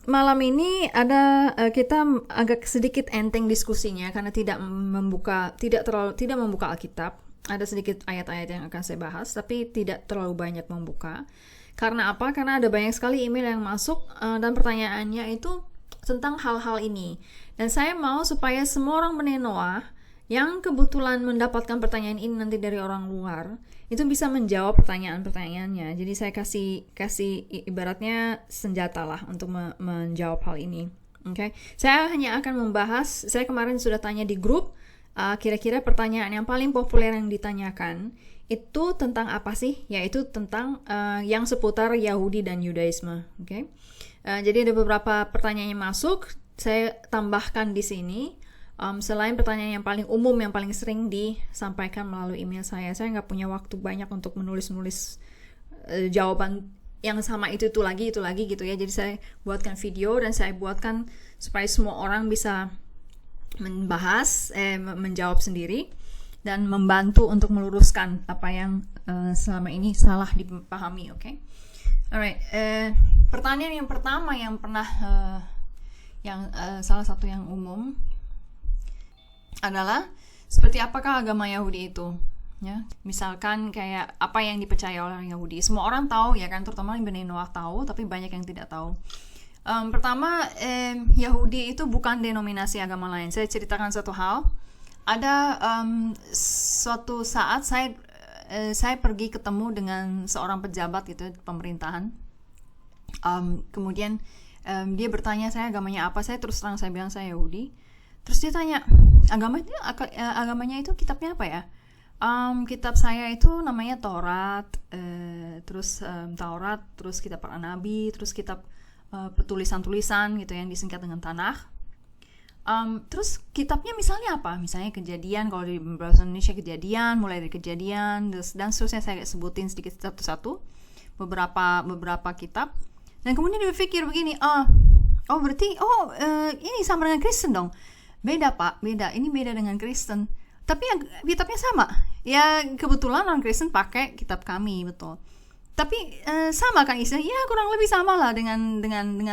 malam ini ada kita agak sedikit enteng diskusinya karena tidak membuka Alkitab. Ada sedikit ayat-ayat yang akan saya bahas, tapi tidak terlalu banyak membuka. Karena apa? Karena ada banyak sekali email yang masuk dan pertanyaannya itu tentang hal-hal ini. Dan saya mau supaya semua orang Bene Noah yang kebetulan mendapatkan pertanyaan ini nanti dari orang luar, itu bisa menjawab pertanyaan-pertanyaannya. Jadi saya kasih ibaratnya senjata lah untuk menjawab hal ini. Okay? Saya hanya akan membahas, saya kemarin sudah tanya di grup, kira-kira pertanyaan yang paling populer yang ditanyakan itu tentang apa sih? Yaitu tentang yang seputar Yahudi dan Yudaisme. Okay? Jadi ada beberapa pertanyaan yang masuk, saya tambahkan di sini. Selain pertanyaan yang paling umum, yang paling sering disampaikan melalui email saya nggak punya waktu banyak untuk menulis jawaban yang sama itu lagi gitu ya. Jadi saya buatkan video dan saya buatkan supaya semua orang bisa membahas, menjawab sendiri dan membantu untuk meluruskan apa yang selama ini salah dipahami. Okay? Alright, pertanyaan yang pertama yang pernah salah satu yang umum adalah seperti apakah agama Yahudi itu, ya? Misalkan kayak apa yang dipercaya oleh orang Yahudi. Semua orang tahu ya kan, terutama Bene Noah tahu, tapi banyak yang tidak tahu. Pertama, Yahudi itu bukan denominasi agama lain. Saya ceritakan satu hal. Ada suatu saat saya pergi ketemu dengan seorang pejabat gitu pemerintahan. Kemudian dia bertanya saya agamanya apa. Saya terus terang saya bilang saya Yahudi. Terus dia tanya, agamanya itu kitabnya apa ya? Kitab saya itu namanya Taurat, terus kitab para nabi, terus kitab tulisan-tulisan gitu yang disingkat dengan Tanakh. Terus kitabnya misalnya apa? Misalnya Kejadian, kalau di bahasa Indonesia Kejadian, mulai dari Kejadian dan seterusnya saya sebutin sedikit satu-satu beberapa kitab. Dan kemudian dia berpikir begini, berarti ini sama dengan Kristen dong. Beda Pak, beda. Ini beda dengan Kristen. Tapi yang kitabnya sama. Ya kebetulan orang Kristen pakai kitab kami, betul. Tapi sama kan istilahnya? Ya kurang lebih sama lah dengan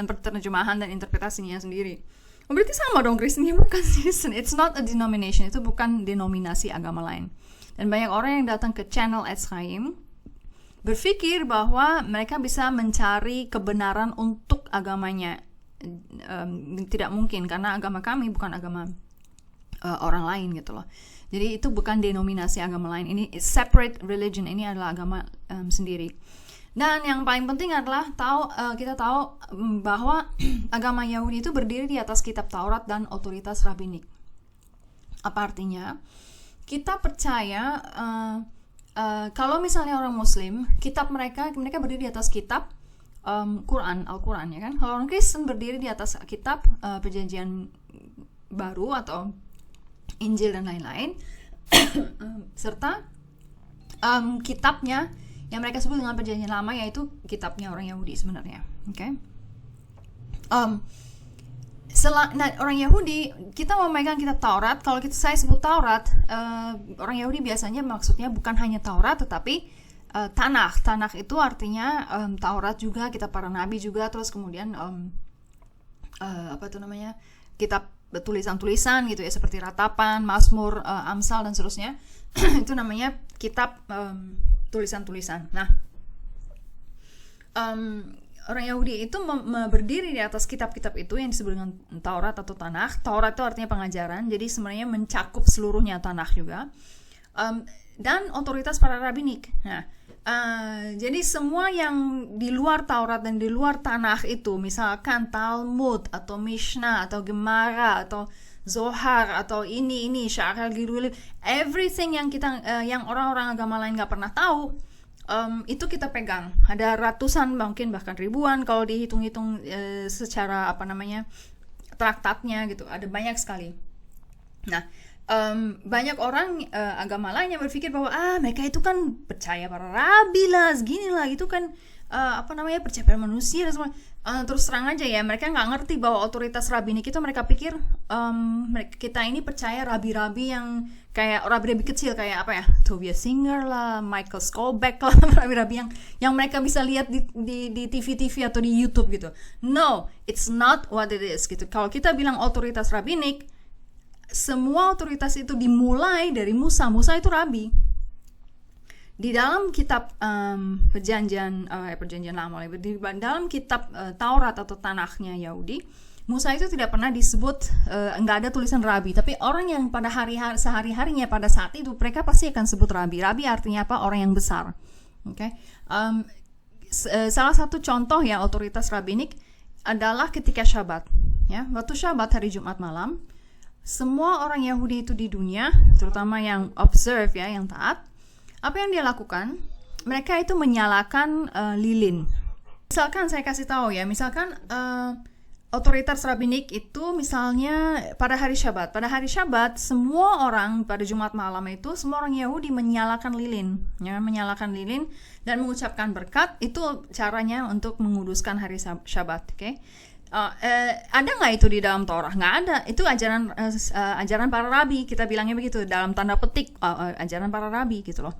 penerjemahan dan interpretasinya sendiri. Berarti sama dong Kristen, ya bukan Kristen. It's not a denomination. Itu bukan denominasi agama lain. Dan banyak orang yang datang ke channel Etz Chaim berpikir bahwa mereka bisa mencari kebenaran untuk agamanya. Tidak mungkin, karena agama kami bukan agama orang lain gitu loh. Jadi itu bukan denominasi agama lain. Ini separate religion. Ini adalah agama sendiri. Dan yang paling penting adalah kita tahu bahwa agama Yahudi itu berdiri di atas kitab Taurat dan otoritas rabbinik. Apa artinya? Kita percaya kalau misalnya orang Muslim, kitab mereka berdiri di atas kitab Al-Quran ya kan. Kalau orang Kristen berdiri di atas kitab Perjanjian Baru atau Injil dan lain-lain, serta kitabnya yang mereka sebut dengan Perjanjian Lama, yaitu kitabnya orang Yahudi sebenarnya. Okay? Orang Yahudi, kita memegang kitab Taurat. Kalau saya sebut Taurat, orang Yahudi biasanya maksudnya bukan hanya Taurat, tetapi Tanakh itu artinya Taurat juga, kitab para nabi juga, terus kemudian kitab tulisan-tulisan gitu ya, seperti Ratapan, Mazmur, Amsal dan seterusnya. Itu namanya kitab tulisan-tulisan. Nah, orang Yahudi itu berdiri di atas kitab-kitab itu yang disebut dengan Taurat atau Tanakh. Taurat itu artinya pengajaran, jadi sebenarnya mencakup seluruhnya Tanakh juga. Dan otoritas para rabbinik. Nah, jadi semua yang di luar Taurat dan di luar Tanakh itu, misalkan Talmud atau Mishnah atau Gemara atau Zohar atau ini Syarah Gidul, everything yang orang-orang agama lain nggak pernah tahu, itu kita pegang. Ada ratusan, mungkin bahkan ribuan kalau dihitung-hitung secara traktatnya gitu. Ada banyak sekali. Nah, banyak orang agama lain yang berpikir bahwa mereka itu kan percaya para rabi lah, segini lah, itu kan percaya pada manusia dan semua. Terus terang aja ya, mereka nggak ngerti bahwa otoritas rabinik itu mereka pikir kita ini percaya rabi-rabi yang kayak rabi-rabi kecil kayak Tobias Singer lah, Michael Skolbeck lah, rabi-rabi yang mereka bisa lihat di TV-TV atau di YouTube gitu. No, it's not what it is gitu. Kalau kita bilang otoritas rabinik, semua otoritas itu dimulai dari Musa. Musa itu rabi. Di dalam kitab perjanjian lama, di dalam kitab Taurat atau Tanakh-nya Yahudi, Musa itu tidak pernah disebut, nggak ada tulisan rabi. Tapi orang yang pada sehari-harinya pada saat itu mereka pasti akan sebut rabi. Rabi artinya apa? Orang yang besar. Okay? Salah satu contoh ya otoritas rabinik adalah ketika Syabat. Ya, waktu Syabat hari Jumat malam, semua orang Yahudi itu di dunia, terutama yang observe ya, yang taat, apa yang dia lakukan? Mereka itu menyalakan lilin. Misalkan saya kasih tahu ya, misalkan otoritas rabinik itu misalnya pada hari Syabat. Pada hari Syabat, semua orang pada Jumat malam itu, semua orang Yahudi menyalakan lilin. Ya, menyalakan lilin dan mengucapkan berkat. Itu caranya untuk menguduskan hari Syabat. Okay? Ada nggak itu di dalam Torah? Nggak ada. Itu ajaran para rabi, kita bilangnya begitu, dalam tanda petik ajaran para rabi gitu loh.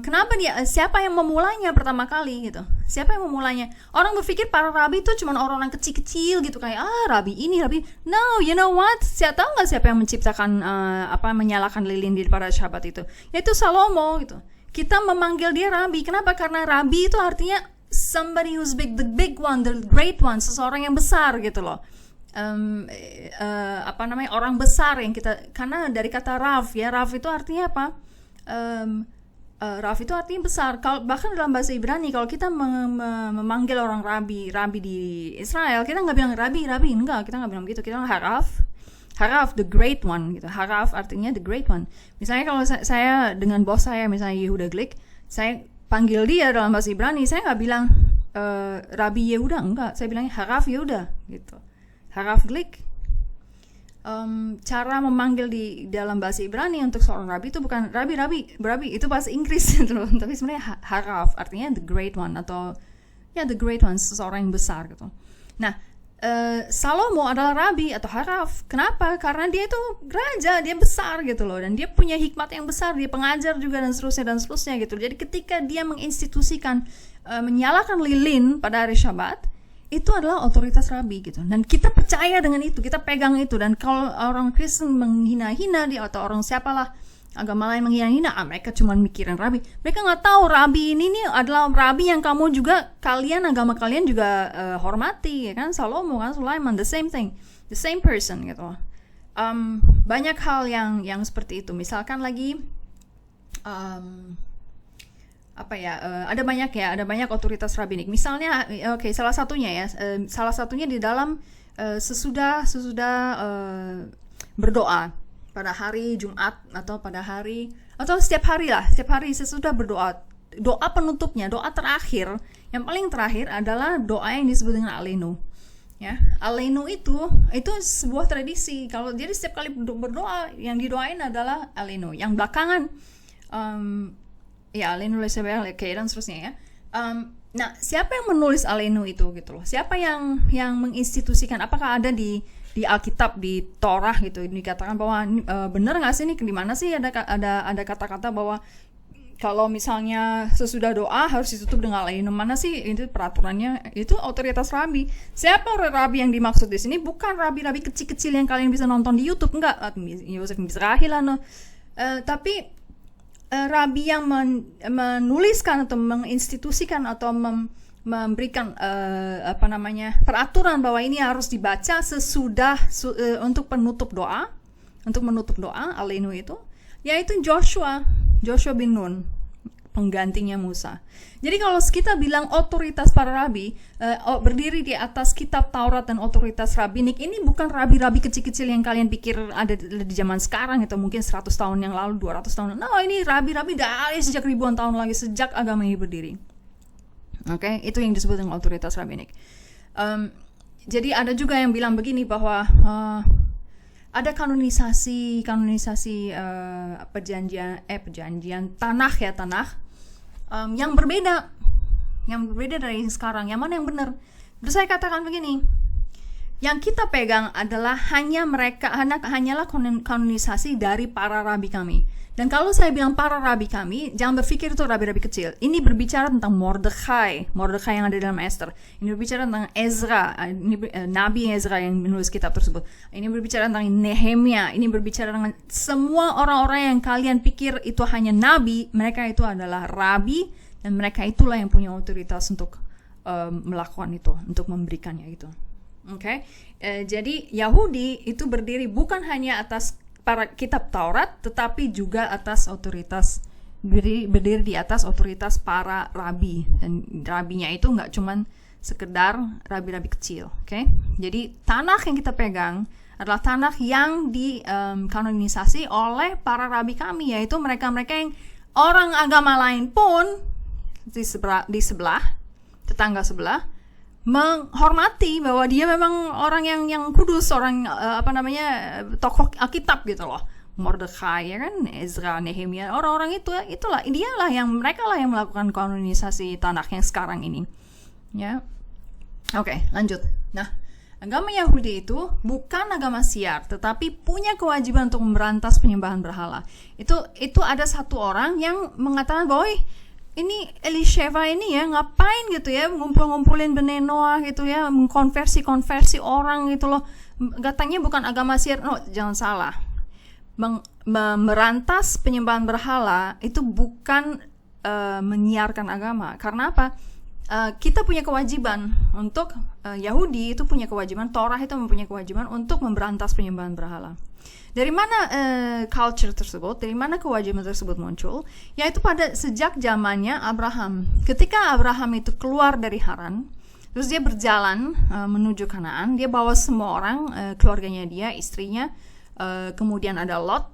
Kenapa siapa yang memulainya pertama kali gitu? Siapa yang memulainya? Orang berpikir para rabi itu cuma orang-orang kecil-kecil gitu, kayak rabi ini, rabi. No, you know what? Tahu nggak siapa yang menciptakan menyalakan lilin di pada Syabat itu? Yaitu Salomo gitu. Kita memanggil dia rabi. Kenapa? Karena rabi itu artinya somebody who's big, the big one, the great one, seseorang yang besar gitu loh. Orang besar yang kita, karena dari kata Rav ya, Rav itu artinya apa? Rav itu artinya besar. Bahkan dalam bahasa Ibrani kalau kita memanggil orang rabi di Israel, kita nggak bilang rabi, enggak, kita nggak bilang begitu. Kita bilang Harav, the great one gitu. Harav artinya the great one. Misalnya kalau saya dengan bos saya, misalnya Yehuda Glick, saya panggil dia dalam bahasa Ibrani, saya nggak bilang Rabi Yehuda, enggak, saya bilangnya Harav Yehuda gitu. Harav Glick. Cara memanggil di dalam bahasa Ibrani untuk seorang rabi itu bukan rabi itu bahasa Inggris gitu loh, tapi sebenarnya Harav artinya the great one atau ya the great one, seseorang yang besar gitu. Nah, Salomo adalah rabi atau Harav. Kenapa? Karena dia itu raja, dia besar gitu loh, dan dia punya hikmat yang besar, dia pengajar juga dan seterusnya gitu. Jadi ketika dia menginstitusikan menyalakan lilin pada hari Syabat, itu adalah otoritas rabi gitu. Dan kita percaya dengan itu, kita pegang itu. Dan kalau orang Kristen menghina-hina dia atau orang siapalah agama lain menghina-hina, mereka cuma mikirin rabi. Mereka nggak tahu rabi ini nih adalah rabi yang kamu juga, agama kalian juga hormati, ya kan? Salomo kan, Sulaiman, the same thing, the same person gitu. Banyak hal yang seperti itu. Misalkan lagi ada banyak otoritas rabinik. Misalnya, salah satunya di dalam sesudah berdoa pada hari Jumat atau setiap hari sesudah berdoa, doa penutupnya, doa terakhir, yang paling terakhir adalah doa yang disebut dengan Aleinu. Ya, Aleinu itu sebuah tradisi. Kalau jadi setiap kali berdoa yang didoain adalah Aleinu. Yang belakangan Aleinu dan seterusnya ya. Nah, siapa yang menulis Aleinu itu gitu loh? Siapa yang menginstitusikan? Apakah ada di Alkitab, di Torah gitu dikatakan bahwa benar nggak sih nih, di mana sih ada kata-kata bahwa kalau misalnya sesudah doa harus ditutup dengan Aleinu? Mana sih itu peraturannya? Itu otoritas rabi. Siapa rabi yang dimaksud di sini? Bukan rabi-rabi kecil-kecil yang kalian bisa nonton di YouTube, enggak. Yosef Mizrahi lah, tapi rabi yang menuliskan atau menginstitusikan atau memberikan peraturan bahwa ini harus dibaca sesudah untuk menutup doa Aleinu itu, yaitu Joshua bin Nun, penggantinya Musa. Jadi kalau kita bilang otoritas para rabi berdiri di atas kitab Taurat dan otoritas rabinik, ini bukan rabi-rabi kecil-kecil yang kalian pikir ada di zaman sekarang itu mungkin 100 tahun yang lalu, 200 tahun. No, ini rabi-rabi dari sejak ribuan tahun lagi, sejak agama ini berdiri. Oke, itu yang disebut dengan otoritas rabinik. Jadi ada juga yang bilang begini bahwa ada kanonisasi perjanjian tanah yang berbeda dari yang sekarang. Yang mana yang benar? Terus saya katakan begini, yang kita pegang adalah hanyalah kanonisasi dari para rabi kami. Dan kalau saya bilang para rabi kami, jangan berpikir itu rabi-rabi kecil. Ini berbicara tentang Mordekhai yang ada dalam Esther. Ini berbicara tentang Ezra, Nabi Ezra yang menulis kitab tersebut. Ini berbicara tentang Nehemia. Ini berbicara dengan semua orang-orang yang kalian pikir itu hanya nabi. Mereka itu adalah rabi, dan mereka itulah yang punya otoritas untuk melakukan itu, untuk memberikannya itu. Okay? Jadi Yahudi itu berdiri bukan hanya atas para kitab Taurat, tetapi juga atas otoritas, berdiri di atas otoritas para rabi. Dan rabinya itu nggak cuman sekedar rabi-rabi kecil. Okay? Jadi tanah yang kita pegang adalah tanah yang dikanonisasi oleh para rabi kami, yaitu mereka-mereka yang orang agama lain pun di sebelah tetangga sebelah menghormati bahwa dia memang orang yang kudus, orang tokoh Alkitab gitu loh. Mordekhai, ya kan, Ezra, Nehemia, orang-orang mereka lah yang melakukan kanonisasi tanah yang sekarang ini. Ya. Oke, lanjut. Nah, agama Yahudi itu bukan agama siar, tetapi punya kewajiban untuk memberantas penyembahan berhala. Itu ada satu orang yang mengatakan bahwa ini Elisheva ini ya ngapain gitu ya, ngumpulin Bnei Noach gitu ya, mengkonversi orang gitu loh. Katanya bukan agama siar. No, jangan salah. Merantas penyembahan berhala itu bukan menyiarkan agama. Karena apa? Kita punya kewajiban untuk Yahudi itu punya kewajiban, Torah itu mempunyai kewajiban untuk memberantas penyembahan berhala. Dari mana culture tersebut, dari mana kewajiban tersebut muncul? Yaitu sejak zamannya Abraham. Ketika Abraham itu keluar dari Haran, terus dia berjalan menuju Kanaan, dia bawa semua orang, keluarganya dia, istrinya, kemudian ada Lot.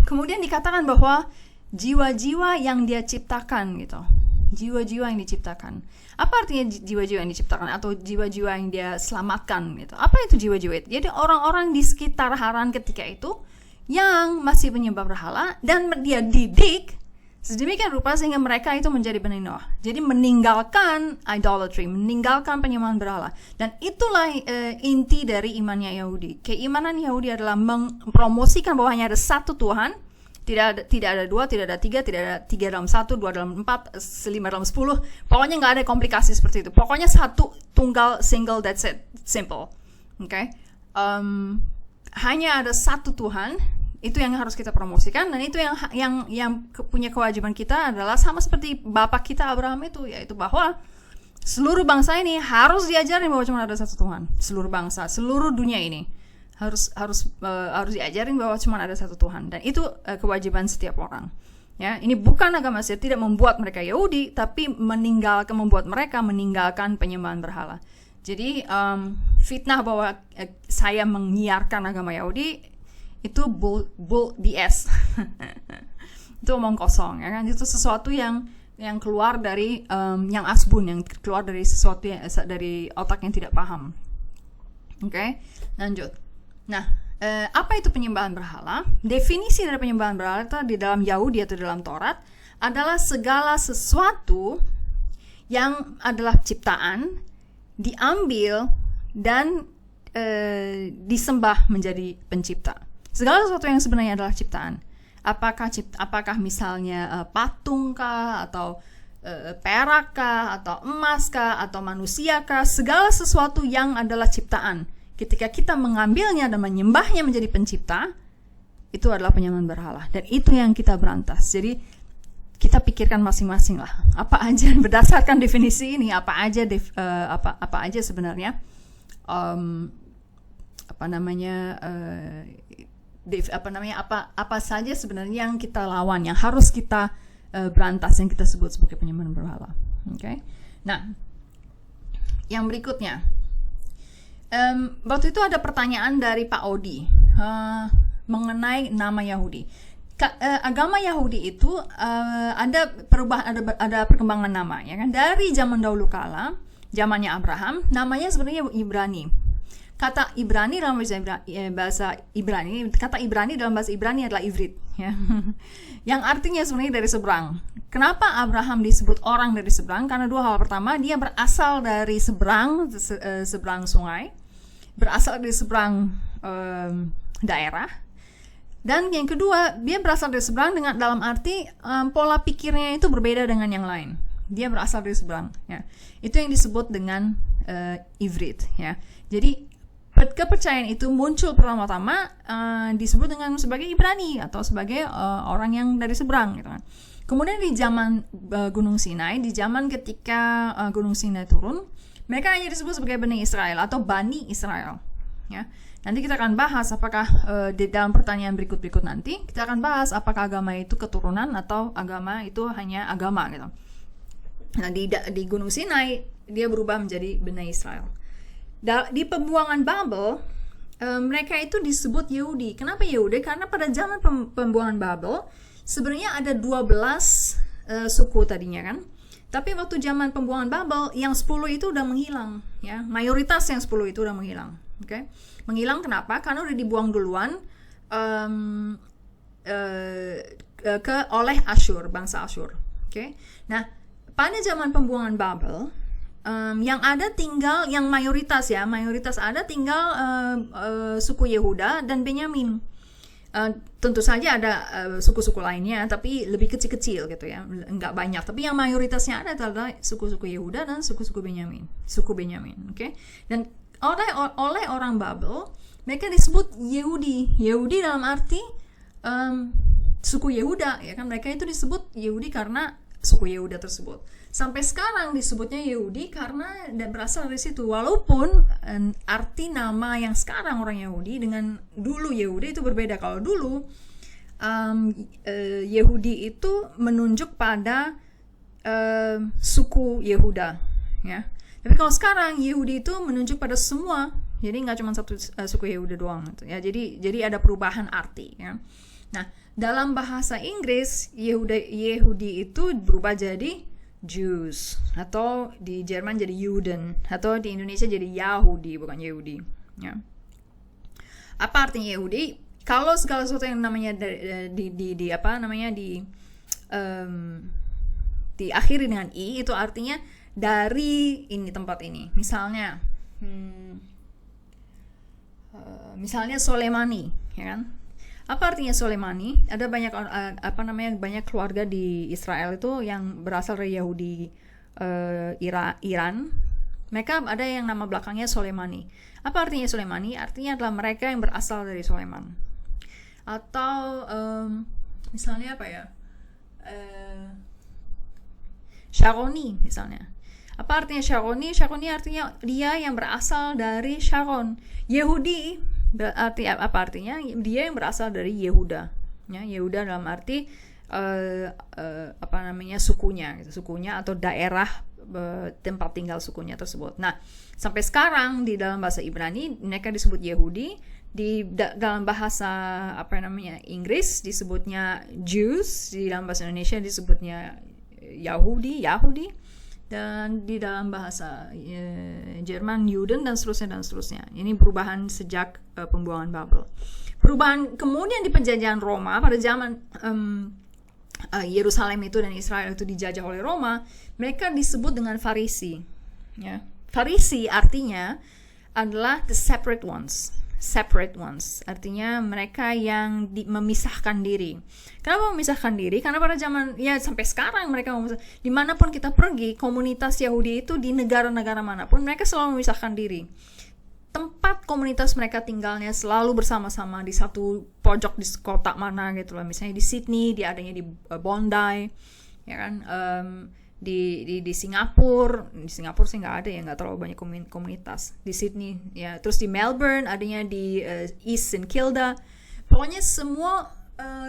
Kemudian dikatakan bahwa jiwa-jiwa yang dia ciptakan gitu. Jiwa-jiwa yang diciptakan. Apa artinya jiwa-jiwa yang diciptakan atau jiwa-jiwa yang dia selamatkan gitu? Apa itu jiwa-jiwa itu? Jadi orang-orang di sekitar Haran ketika itu yang masih menyembah berhala dan dia didik sedemikian rupa sehingga mereka itu menjadi Bnei Noach. Jadi meninggalkan idolatry, meninggalkan penyembahan berhala. Dan itulah inti dari imannya Yahudi. Keimanan Yahudi adalah mempromosikan bahwa hanya ada satu Tuhan. Tidak ada dua, tidak ada tiga, tidak ada tiga dalam satu, dua dalam empat, lima dalam 10. Pokoknya nggak ada komplikasi seperti itu. Pokoknya satu, tunggal, single, that's it, simple. Okay? Hanya ada satu Tuhan, itu yang harus kita promosikan, dan itu yang punya kewajiban kita adalah sama seperti bapak kita Abraham itu, yaitu bahwa seluruh bangsa ini harus diajarin bahwa cuma ada satu Tuhan. Seluruh bangsa, seluruh dunia ini harus diajarin bahwa cuma ada satu Tuhan, dan itu kewajiban setiap orang. Ya, ini bukan agama siar, tidak membuat mereka Yahudi, tapi membuat mereka meninggalkan penyembahan berhala. Jadi fitnah bahwa saya menyiarkan agama Yahudi itu bull BS. Itu omong kosong, ya kan? Itu sesuatu yang keluar dari yang asbun, yang keluar dari sesuatu dari otak yang tidak paham. Oke, lanjut. Nah, apa itu penyembahan berhala? Definisi dari penyembahan berhala itu di dalam Yahudi atau dalam Taurat adalah segala sesuatu yang adalah ciptaan diambil dan disembah menjadi pencipta. Segala sesuatu yang sebenarnya adalah ciptaan. Apakah misalnya patung kah, atau perak kah, atau emas kah, atau manusia kah? Segala sesuatu yang adalah ciptaan, ketika kita mengambilnya dan menyembahnya menjadi pencipta, itu adalah penyembahan berhala. Dan itu yang kita berantas. Jadi kita pikirkan masing-masing lah. Apa aja berdasarkan definisi ini? Apa aja sebenarnya? Apa saja sebenarnya yang kita lawan, yang harus kita berantas, yang kita sebut sebagai penyembahan berhala. Okay? Nah, yang berikutnya. Waktu itu ada pertanyaan dari Pak Odi mengenai nama Yahudi. Agama Yahudi itu ada perubahan, ada perkembangan nama, ya kan? Dari zaman dahulu kala, zamannya Abraham, namanya sebenarnya Ibrani. Kata Ibrani dalam bahasa Ibrani, kata Ibrani dalam bahasa Ibrani adalah ivrit, ya. Yang artinya sebenarnya dari seberang. Kenapa Abraham disebut orang dari seberang? Karena dua hal. Pertama, dia berasal dari seberang, seberang sungai, berasal dari seberang daerah. Dan yang kedua, dia berasal dari seberang dengan dalam arti pola pikirnya itu berbeda dengan yang lain. Dia berasal dari seberang, ya. Itu yang disebut dengan ivrit, ya. Jadi kepercayaan itu muncul pertama-tama disebut dengan sebagai Ibrani atau sebagai orang yang dari seberang, gitu kan. Kemudian di zaman Gunung Sinai, di zaman ketika Gunung Sinai turun, mereka hanya disebut sebagai Bani Israel atau Bani Israel, ya. Nanti kita akan bahas apakah di dalam pertanyaan berikut nanti kita akan bahas apakah agama itu keturunan atau agama itu hanya agama, gitu. Nah, di Gunung Sinai dia berubah menjadi Bani Israel. Di pembuangan Babel, mereka itu disebut Yahudi. Kenapa Yahudi? Karena pada zaman pembuangan Babel sebenarnya ada 12 suku tadinya kan. Tapi waktu zaman pembuangan Babel yang 10 itu udah menghilang, ya. Mayoritas yang 10 itu udah menghilang. Oke. Menghilang kenapa? Karena udah dibuang duluan oleh Asyur, bangsa Asyur. Oke. Nah, pada zaman pembuangan Babel yang ada tinggal, yang mayoritas ada tinggal suku Yehuda dan Benyamin. Tentu saja ada suku-suku lainnya, tapi lebih kecil-kecil gitu ya, nggak banyak. Tapi yang mayoritasnya ada adalah suku-suku Yehuda dan suku Benyamin, oke? Dan oleh orang Babel, mereka disebut Yehudi. Yehudi dalam arti suku Yehuda, ya kan? Mereka itu disebut Yehudi karena suku Yehuda tersebut. Sampai sekarang disebutnya Yahudi karena dan berasal dari situ. Walaupun arti nama yang sekarang orang Yahudi dengan dulu Yahudi itu berbeda. Kalau dulu Yahudi itu menunjuk pada suku Yehuda, ya. Tapi kalau sekarang Yahudi itu menunjuk pada semua. Jadi nggak cuma satu suku Yehuda doang, gitu, ya. Jadi ada perubahan arti, ya. Nah, dalam bahasa Inggris Yehudi itu berubah jadi Jews, atau di Jerman jadi Juden, atau di Indonesia jadi Yahudi, bukan Yehudi, ya. Apa artinya Yehudi? Kalau segala sesuatu yang namanya diakhiri dengan i, itu artinya dari ini tempat ini. Misalnya misalnya Soleimani, ya kan? Apa artinya Soleimani? Ada banyak banyak keluarga di Israel itu yang berasal dari Yahudi Iran. Mereka ada yang nama belakangnya Soleimani. Apa artinya Soleimani? Artinya adalah mereka yang berasal dari Sulaiman. Atau misalnya apa ya? Sharoni misalnya. Apa artinya Sharoni? Sharoni artinya dia yang berasal dari Sharon. Yehudi berarti apa artinya? Dia yang berasal dari Yehuda, ya. Yehuda dalam arti sukunya, gitu. Sukunya atau daerah tempat tinggal sukunya tersebut. Nah, sampai sekarang di dalam bahasa Ibrani mereka disebut Yehudi, dalam bahasa Inggris disebutnya Jews, di dalam bahasa Indonesia disebutnya Yahudi, dan di dalam bahasa Jerman Juden dan seterusnya. Ini perubahan sejak pembuangan Babel. Perubahan kemudian di penjajahan Roma pada zaman Yerusalem itu dan Israel itu dijajah oleh Roma, mereka disebut dengan Farisi, ya. Farisi artinya adalah the separate ones, artinya mereka yang memisahkan diri. Kenapa memisahkan diri? Karena pada zaman, ya sampai sekarang mereka dimanapun kita pergi, komunitas Yahudi itu di negara-negara manapun mereka selalu memisahkan diri. Tempat komunitas mereka tinggalnya selalu bersama-sama di satu pojok di kota mana gitu lah. Misalnya di Sydney, dia adanya di Bondi, ya kan? Di Singapura sih nggak ada ya, nggak terlalu banyak komunitas. Di Sydney, ya. Terus di Melbourne adanya di East St Kilda. Pokoknya semua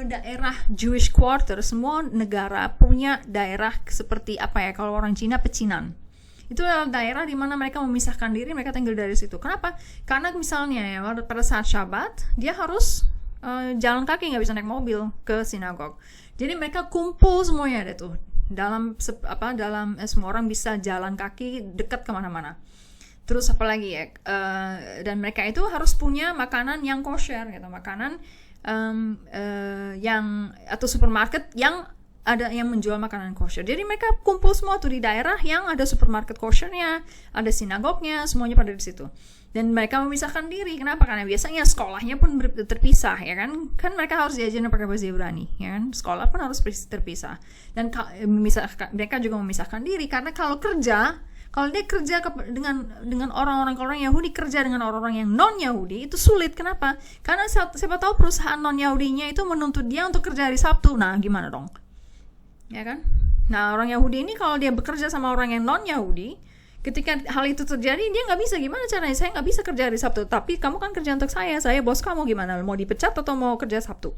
daerah Jewish Quarter, semua negara punya daerah seperti apa ya, kalau orang Cina pecinan. Itu adalah daerah di mana mereka memisahkan diri, mereka tinggal dari situ. Kenapa? Karena misalnya ya, pada saat Syabat dia harus jalan kaki, nggak bisa naik mobil ke sinagog. Jadi mereka kumpul semuanya ada tuh. Semua orang bisa jalan kaki dekat kemana-mana. Terus apa lagi ya? Dan mereka itu harus punya makanan yang kosher gitu, makanan yang atau supermarket yang ada yang menjual makanan kosher. Jadi mereka kumpul semua tuh di daerah yang ada supermarket koshernya, ada sinagognya, semuanya pada di situ. Dan mereka memisahkan diri. Kenapa? Karena biasanya sekolahnya pun terpisah, ya kan? Kan mereka harus diajarin pakai bahasa Ibrani, ya kan? Sekolah pun harus terpisah. Dan mereka juga memisahkan diri karena kalau dia kerja dengan orang-orang Yahudi, kerja dengan orang-orang yang non Yahudi itu sulit. Kenapa? Karena siapa tahu perusahaan non Yahudinya itu menuntut dia untuk kerja hari Sabtu. Nah, gimana dong? Ya kan? Nah, orang Yahudi ini kalau dia bekerja sama orang yang non Yahudi, ketika hal itu terjadi dia nggak bisa, gimana caranya? Saya nggak bisa kerja hari Sabtu, tapi kamu kan kerja untuk saya bos kamu, gimana? Mau dipecat atau mau kerja Sabtu?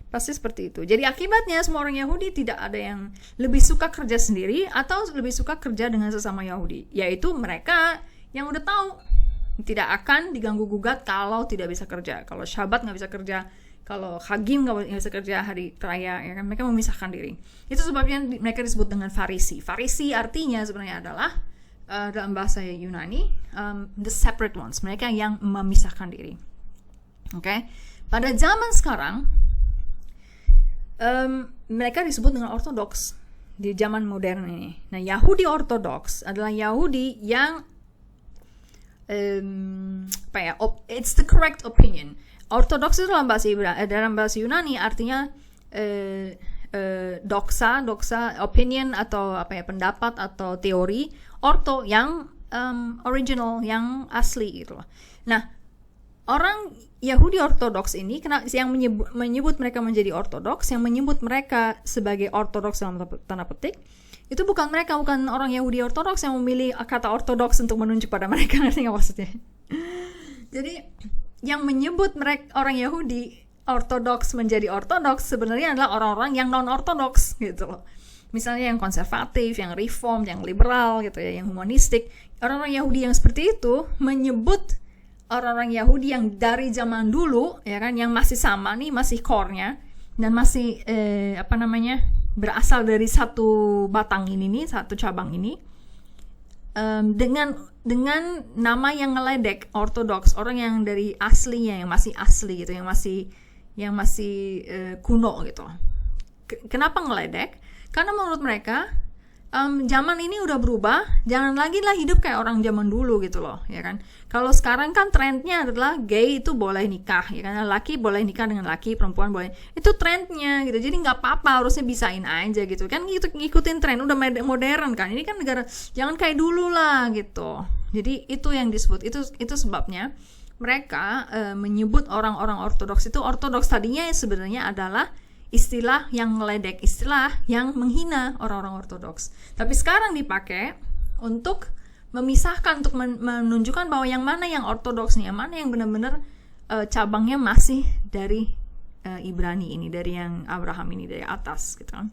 Pasti seperti itu. Jadi akibatnya semua orang Yahudi tidak ada yang lebih suka kerja sendiri atau lebih suka kerja dengan sesama Yahudi, yaitu mereka yang udah tahu tidak akan diganggu gugat kalau tidak bisa kerja, kalau Syabat nggak bisa kerja, kalau Hagim nggak bisa kerja hari raya, ya kan? Mereka memisahkan diri. Itu sebabnya mereka disebut dengan Farisi. Farisi artinya sebenarnya adalah dalam bahasa Yunani the separate ones, mereka yang memisahkan diri. Oke? Pada zaman sekarang mereka disebut dengan ortodoks di zaman modern ini. Nah, Yahudi ortodoks adalah Yahudi yang it's the correct opinion. Ortodoks itu dalam bahasa Yunani artinya doxa opinion atau pendapat atau teori. Orto yang original, yang asli gitu loh. Nah, orang Yahudi ortodoks ini yang menyebut mereka menjadi ortodoks, yang menyebut mereka sebagai ortodoks dalam tanda petik, itu bukan orang Yahudi ortodoks yang memilih kata ortodoks untuk menunjuk pada mereka, ngerti nggak maksudnya? Jadi yang menyebut mereka orang Yahudi ortodoks menjadi ortodoks sebenarnya adalah orang-orang yang non ortodoks gitu loh. Misalnya yang konservatif, yang reform, yang liberal gitu ya, yang humanistik. Orang-orang Yahudi yang seperti itu menyebut orang-orang Yahudi yang dari zaman dulu, ya kan, yang masih sama nih, masih core-nya dan masih berasal dari satu batang ini nih, satu cabang ini, dengan nama yang ngeledek, ortodoks, orang yang dari aslinya, yang masih asli gitu, yang masih kuno gitu. Kenapa ngeledek? Karena menurut mereka zaman ini udah berubah, jangan lagi lah hidup kayak orang zaman dulu gitu loh, ya kan. Kalau sekarang kan trendnya adalah gay itu boleh nikah, ya kan, laki boleh nikah dengan laki, perempuan boleh, itu trendnya gitu. Jadi nggak apa-apa, harusnya bisain aja gitu kan, gitu, ngikutin tren, udah modern kan. Ini kan negara, jangan kayak dulu lah gitu. Jadi itu yang disebut, itu sebabnya mereka menyebut orang-orang ortodoks itu ortodoks. Tadinya sebenarnya adalah istilah yang ngeledek, istilah yang menghina orang-orang ortodoks. Tapi sekarang dipakai untuk memisahkan, untuk menunjukkan bahwa yang mana yang ortodoks nih, yang mana yang benar-benar cabangnya masih dari Ibrani ini, dari yang Abraham ini, dari atas gitu kan.